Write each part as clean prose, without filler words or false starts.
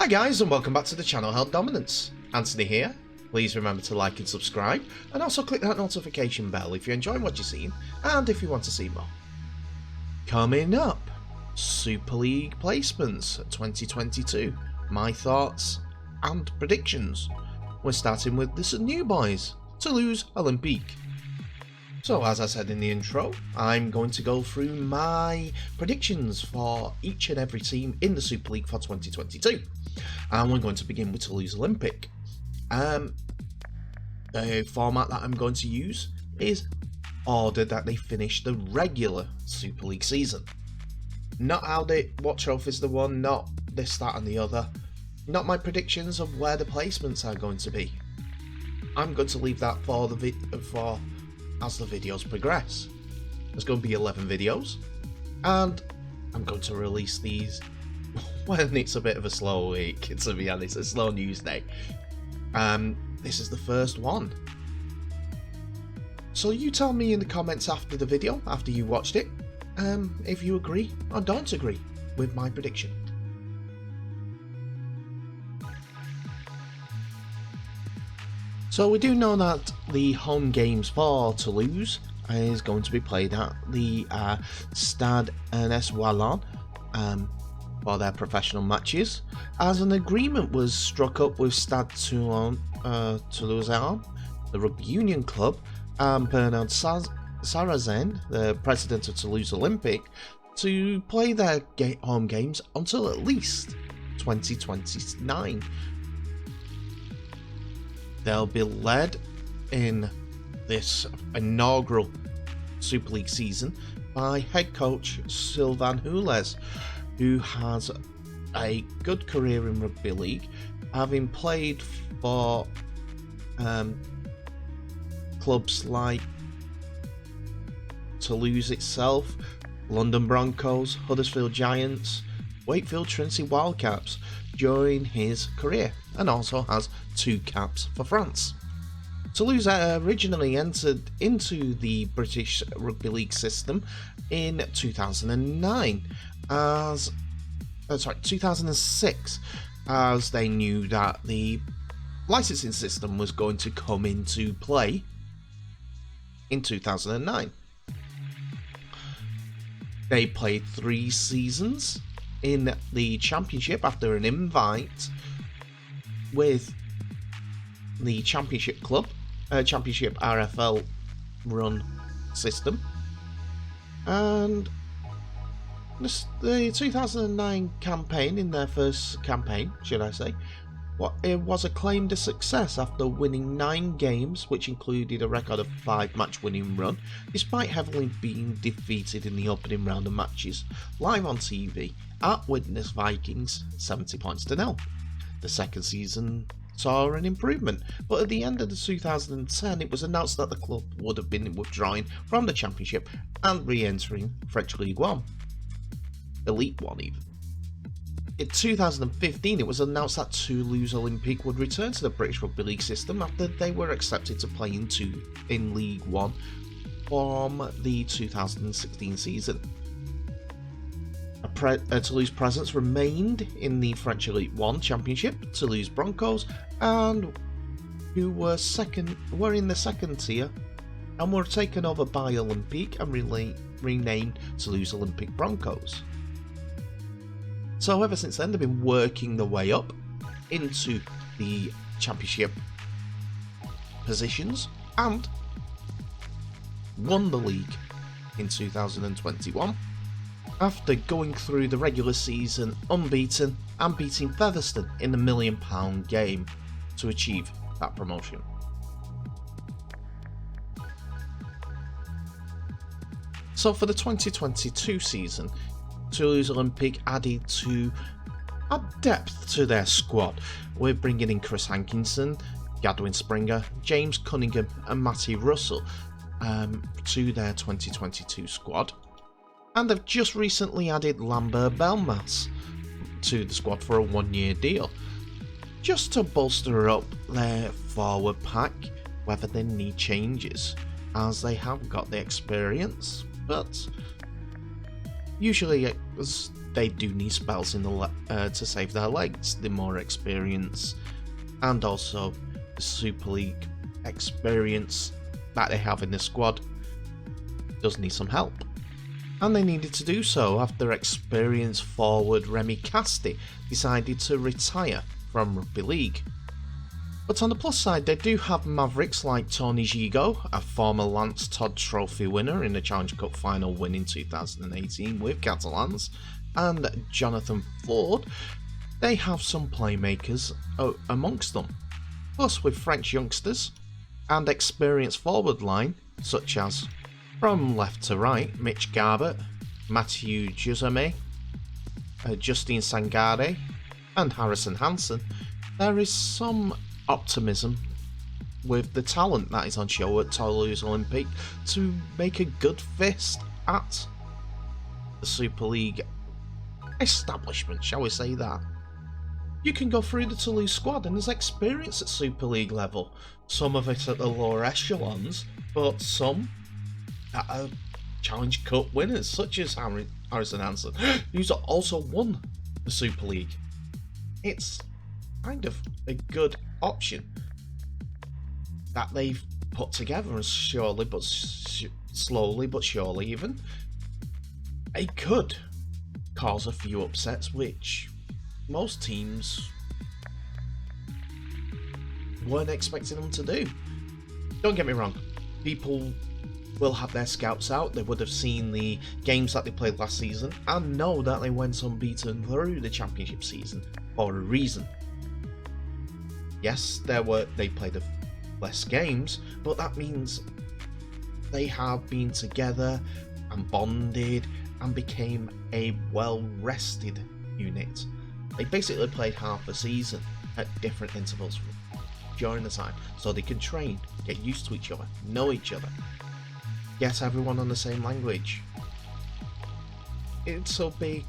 guys, and welcome back to the channel Held Dominance. Anthony here. Please remember to like and subscribe, and also click that notification bell if you're enjoying what you're seeing and if you want to see more. Coming up, Super League placements 2022, my thoughts and predictions. We're starting with this new boys, Toulouse Olympique. So as I said in the intro, I'm going to go through my predictions for each and every team in the Super League for 2022. And we're going to begin with Toulouse Olympique. The format that I'm going to use is order that they finish the regular Super League season. Not what trophies they won, not this, that and the other. Not my predictions of where the placements are going to be. I'm going to leave that for as the videos progress. There's going to be 11 videos, and I'm going to release these when it's a bit of a slow week, to be honest, a slow news day. This is the first one. So you tell me in the comments after the video, after you watched it, if you agree or don't agree with my prediction. So we do know that the home games for Toulouse is going to be played at the Stade Ernest Wallon for their professional matches, as an agreement was struck up with Stade Toulouse, the rugby union club, and Bernard Sarrazin, the president of Toulouse Olympique, to play their home games until at least 2029. They'll be led in this inaugural Super League season by head coach Sylvain Hules, who has a good career in rugby league, having played for clubs like Toulouse itself, London Broncos, Huddersfield Giants, Wakefield Trinity Wildcats during his career, and also has 2 caps for France. Toulouse originally entered into the British Rugby League system in 2009 2006, as they knew that the licensing system was going to come into play in 2009. They played 3 seasons in the championship after an invite with the championship club, championship RFL run system, and the 2009 campaign, in their first campaign, should I say, it was acclaimed a success after winning 9 games, which included a record of 5 match winning run, despite heavily being defeated in the opening round of matches live on TV at Widnes Vikings 70 points to 0. The second season saw an improvement, but at the end of the 2010 it was announced that the club would have been withdrawing from the championship and re-entering French League One, Elite One even. In 2015 it was announced that Toulouse Olympique would return to the British Rugby League system after they were accepted to play in League One from the 2016 season. A Toulouse presence remained in the French Elite One Championship, Toulouse Broncos, and who were in the second tier and were taken over by Olympique and renamed Toulouse Olympique Broncos. So ever since then they've been working their way up into the championship positions and won the league in 2021. After going through the regular season unbeaten and beating Featherstone in the £1 million game to achieve that promotion. So for the 2022 season, Toulouse Olympique added depth to their squad, with bringing in Chris Hankinson, Gadwin Springer, James Cunningham and Matty Russell to their 2022 squad. And they've just recently added Lambert Belmas to the squad for a 1-year deal, just to bolster up their forward pack, whether they need changes, as they have got the experience, but usually they do need spells in the to save their legs. The more experience, and also the Super League experience that they have in the squad does need some help. And they needed to do so after experienced forward Remy Casti decided to retire from Rugby League. But on the plus side, they do have mavericks like Tony Gigot, a former Lance Todd Trophy winner in the Challenge Cup final win in 2018 with Catalans, and Jonathan Ford. They have some playmakers amongst them. Plus with French youngsters and experienced forward line such as from left to right, Mitch Garbutt, Matthew Juzame, Justine Sangare and Harrison Hansen, there is some optimism with the talent that is on show at Toulouse Olympique to make a good fist at the Super League establishment, shall we say that. You can go through the Toulouse squad and there's experience at Super League level, some of it at the lower echelons, but some that are Challenge Cup winners, such as Harrison Hansen, who's also won the Super League. It's kind of a good option that they've put together, and slowly but surely even, it could cause a few upsets, which most teams weren't expecting them to do. Don't get me wrong, people will have their scouts out. They would have seen the games that they played last season and know that they went unbeaten through the championship season for a reason. Yes, they played less games, but that means they have been together and bonded and became a well-rested unit. They basically played half a season at different intervals during the time, so they can train, get used to each other, know each other, get everyone on the same language. It'll be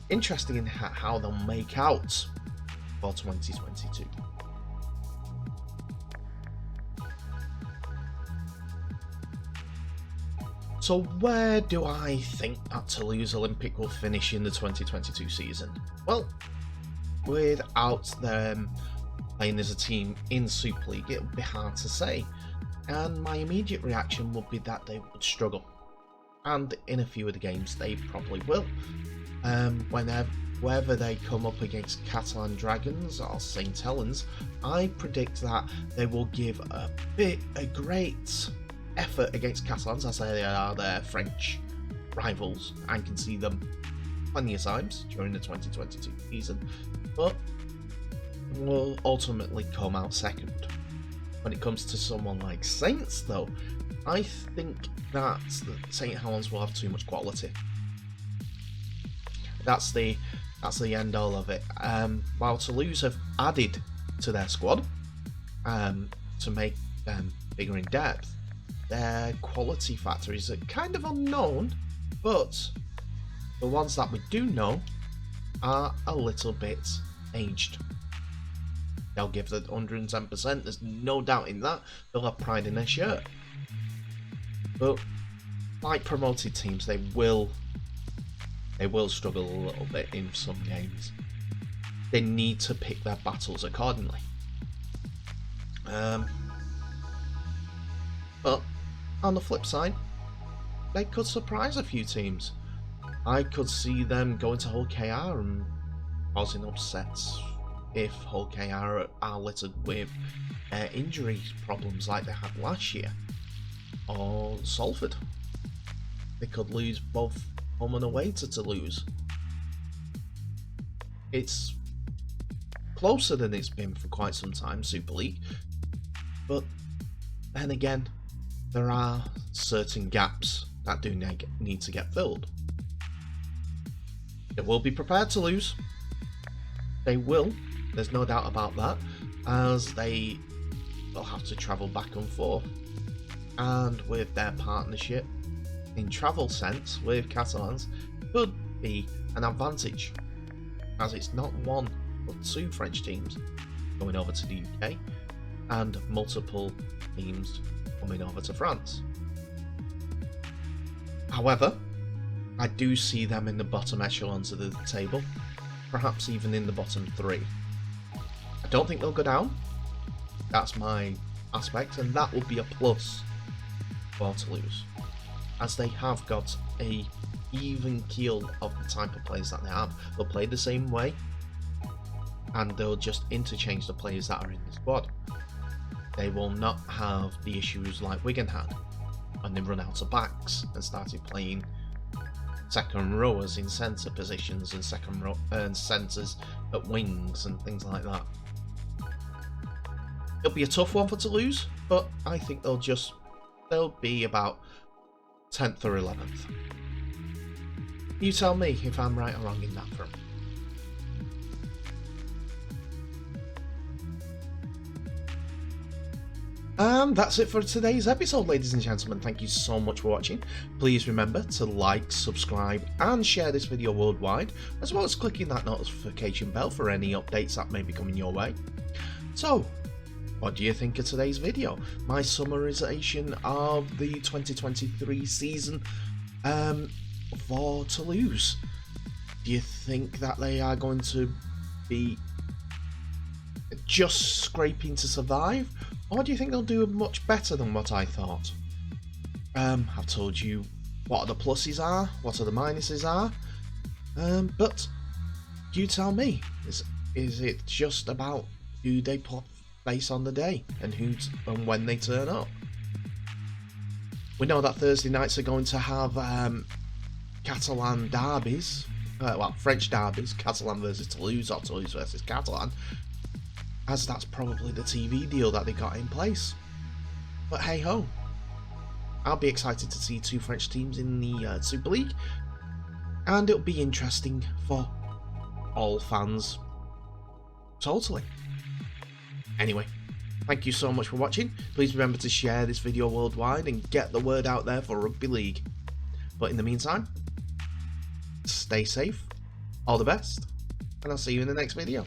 interesting in how they'll make out for 2022. So where do I think that Toulouse Olympique will finish in the 2022 season? Well, without them playing as a team in Super League, it would be hard to say. And my immediate reaction would be that they would struggle. And in a few of the games, they probably will. Whether they come up against Catalan Dragons or St. Helens, I predict that they will give a great effort against Catalans, as they are their French rivals and can see them plenty of times during the 2022 season, but will ultimately come out second. When it comes to someone like Saints, though, I think that St. Helens will have too much quality. That's the end all of it. While Toulouse have added to their squad to make them bigger in depth, their quality factor is kind of unknown, but the ones that we do know are a little bit aged. They'll give the 110%, there's no doubt in that. They'll have pride in their shirt. But like promoted teams, they will struggle a little bit in some games. They need to pick their battles accordingly. But on the flip side, they could surprise a few teams. I could see them going to Hull KR and causing upsets if Hull KR are littered with injury problems like they had last year. Or Salford. They could lose both home and away to Toulouse. It's closer than it's been for quite some time, Super League. But then again, there are certain gaps that do need to get filled. They will be prepared to lose. They will, there's no doubt about that, as they will have to travel back and forth. And with their partnership in travel sense with Catalans could be an advantage, as it's not one but two French teams going over to the UK and multiple teams coming over to France. However, I do see them in the bottom echelons of the table, perhaps even in the bottom 3. I don't think they'll go down. That's my aspect, and that will be a plus for Toulouse, as they have got a even keel of the type of players that they have. They'll play the same way, and they'll just interchange the players that are in the squad. They will not have the issues like Wigan had, and they run out of backs and started playing second rowers in centre positions and second row centres at wings and things like that. It'll be a tough one for Toulouse, but I think they'll be about 10th or 11th. You tell me if I'm right or wrong in that front. And that's it for today's episode, ladies and gentlemen. Thank you so much for watching. Please remember to like, subscribe, and share this video worldwide, as well as clicking that notification bell for any updates that may be coming your way. So, what do you think of today's video? My summarization of the 2023 season for Toulouse. Do you think that they are going to be just scraping to survive? Or do you think they'll do much better than what I thought? I've told you what the pluses are, what the minuses are, but you tell me. Is it just about who they put face on the day and when they turn up? We know that Thursday nights are going to have Catalan derbies, French derbies, Catalan versus Toulouse or Toulouse versus Catalan, as that's probably the TV deal that they got in place. But hey ho, I'll be excited to see 2 French teams in the Super League, and it'll be interesting for all fans, totally. Anyway, thank you so much for watching. Please remember to share this video worldwide and get the word out there for rugby league. But in the meantime, stay safe, all the best, and I'll see you in the next video.